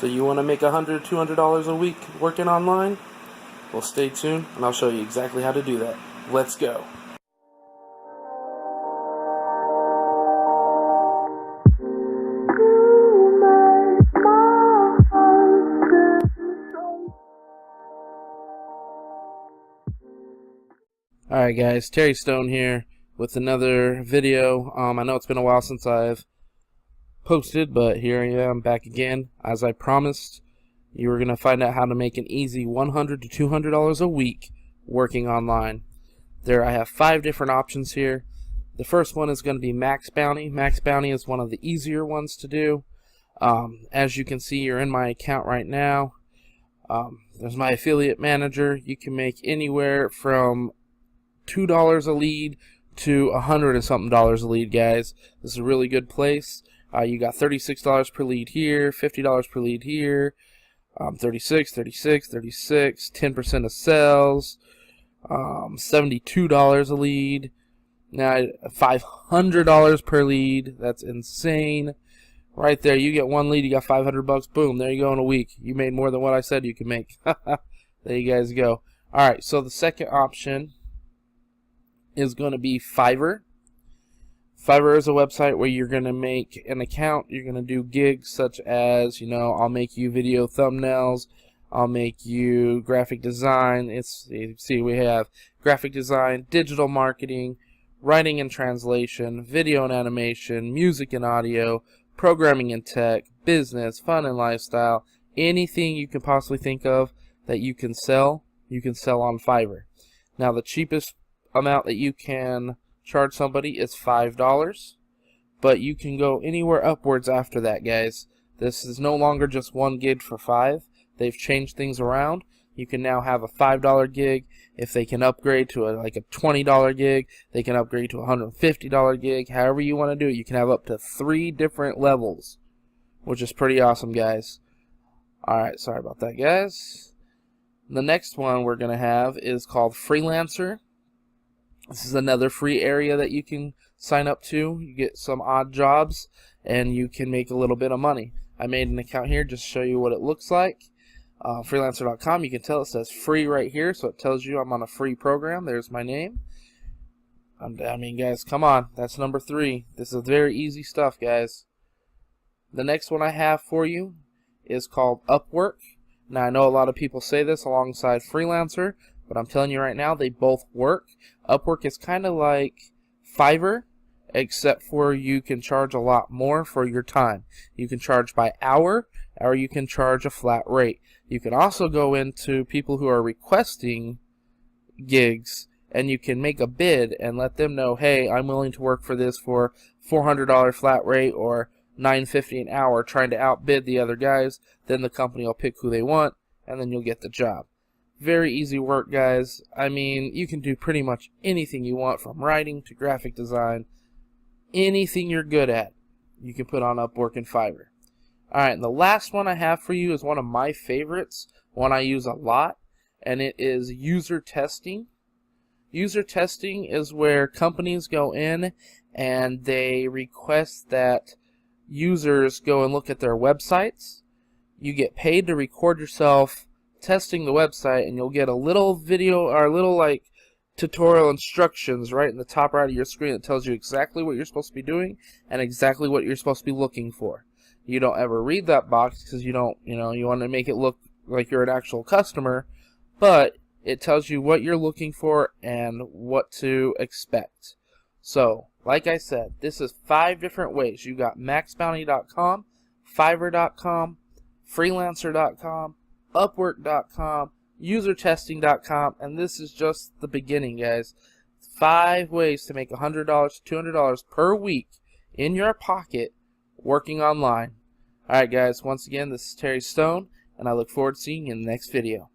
So you want to make $100, $200 a week working online? Well, stay tuned and I'll show you exactly how to do that. Let's go. Alright guys, Terry Stone here with another video. I know it's been a while since I've posted, but here I am back again. As I promised, you were going to find out how to make an easy $100 to $200 a week working online. I have 5 different options here. The first one is going to be Max Bounty. Max Bounty is one of the easier ones to do. As you can see, you're in my account right now. There's my affiliate manager. You can make anywhere from $2 a lead to $100 and something a lead, guys. This is a really good place. You got $36 per lead here, $50 per lead here, 36, 36, 36, 10% of sales, $72 a lead. Now $500 per lead. That's insane. Right there, you get one lead, you got $500. Boom, there you go in a week. You made more than what I said you could make. There you guys go. All right, so the second option is going to be Fiverr. Fiverr is a website where you're going to make an account. You're going to do gigs such as, I'll make you video thumbnails. I'll make you graphic design. We have graphic design, digital marketing, writing and translation, video and animation, music and audio, programming and tech, business, fun and lifestyle. Anything you can possibly think of that you can sell on Fiverr. Now the cheapest amount that you can charge somebody is $5, but you can go anywhere upwards after that, guys. This is no longer just one gig for $5. They've changed things around. You can now have a $5 gig. If they can upgrade to a $20 gig, they can upgrade to a $150 gig. However you want to do it, you can have up to 3 different levels, which is pretty awesome, guys. Alright, sorry about that, guys. The next one we're going to have is called Freelancer. This is another free area that you can sign up to. You get some odd jobs and you can make a little bit of money. I made an account here just to show you what it looks like. Freelancer.com, you can tell it says free right here, so it tells you I'm on a free program. There's my name. I mean, guys, come on. That's number 3. This is very easy stuff, guys. The next one I have for you is called Upwork. Now, I know a lot of people say this alongside Freelancer, but I'm telling you right now, they both work. Upwork is kind of like Fiverr, except for you can charge a lot more for your time. You can charge by hour, or you can charge a flat rate. You can also go into people who are requesting gigs, and you can make a bid and let them know, hey, I'm willing to work for this for $400 flat rate or $950 an hour, trying to outbid the other guys. Then the company will pick who they want, and then you'll get the job. Very easy work, guys. I mean, you can do pretty much anything you want, from writing to graphic design. Anything you're good at, you can put on Upwork and Fiverr. Alright, and the last one I have for you is one of my favorites, one I use a lot, and it is user testing. User testing is where companies go in and they request that users go and look at their websites. You get paid to record yourself testing the website, and you'll get a little video or a little tutorial instructions right in the top right of your screen that tells you exactly what you're supposed to be doing and exactly what you're supposed to be looking for. You don't ever read that box because you don't, you want to make it look like you're an actual customer, but it tells you what you're looking for and what to expect. So, like I said, this is 5 different ways. You got maxbounty.com, fiverr.com, freelancer.com, upwork.com, usertesting.com, and this is just the beginning, guys. 5 ways to make $100 to $200 per week in your pocket working online. Alright, guys, once again, this is Terry Stone, and I look forward to seeing you in the next video.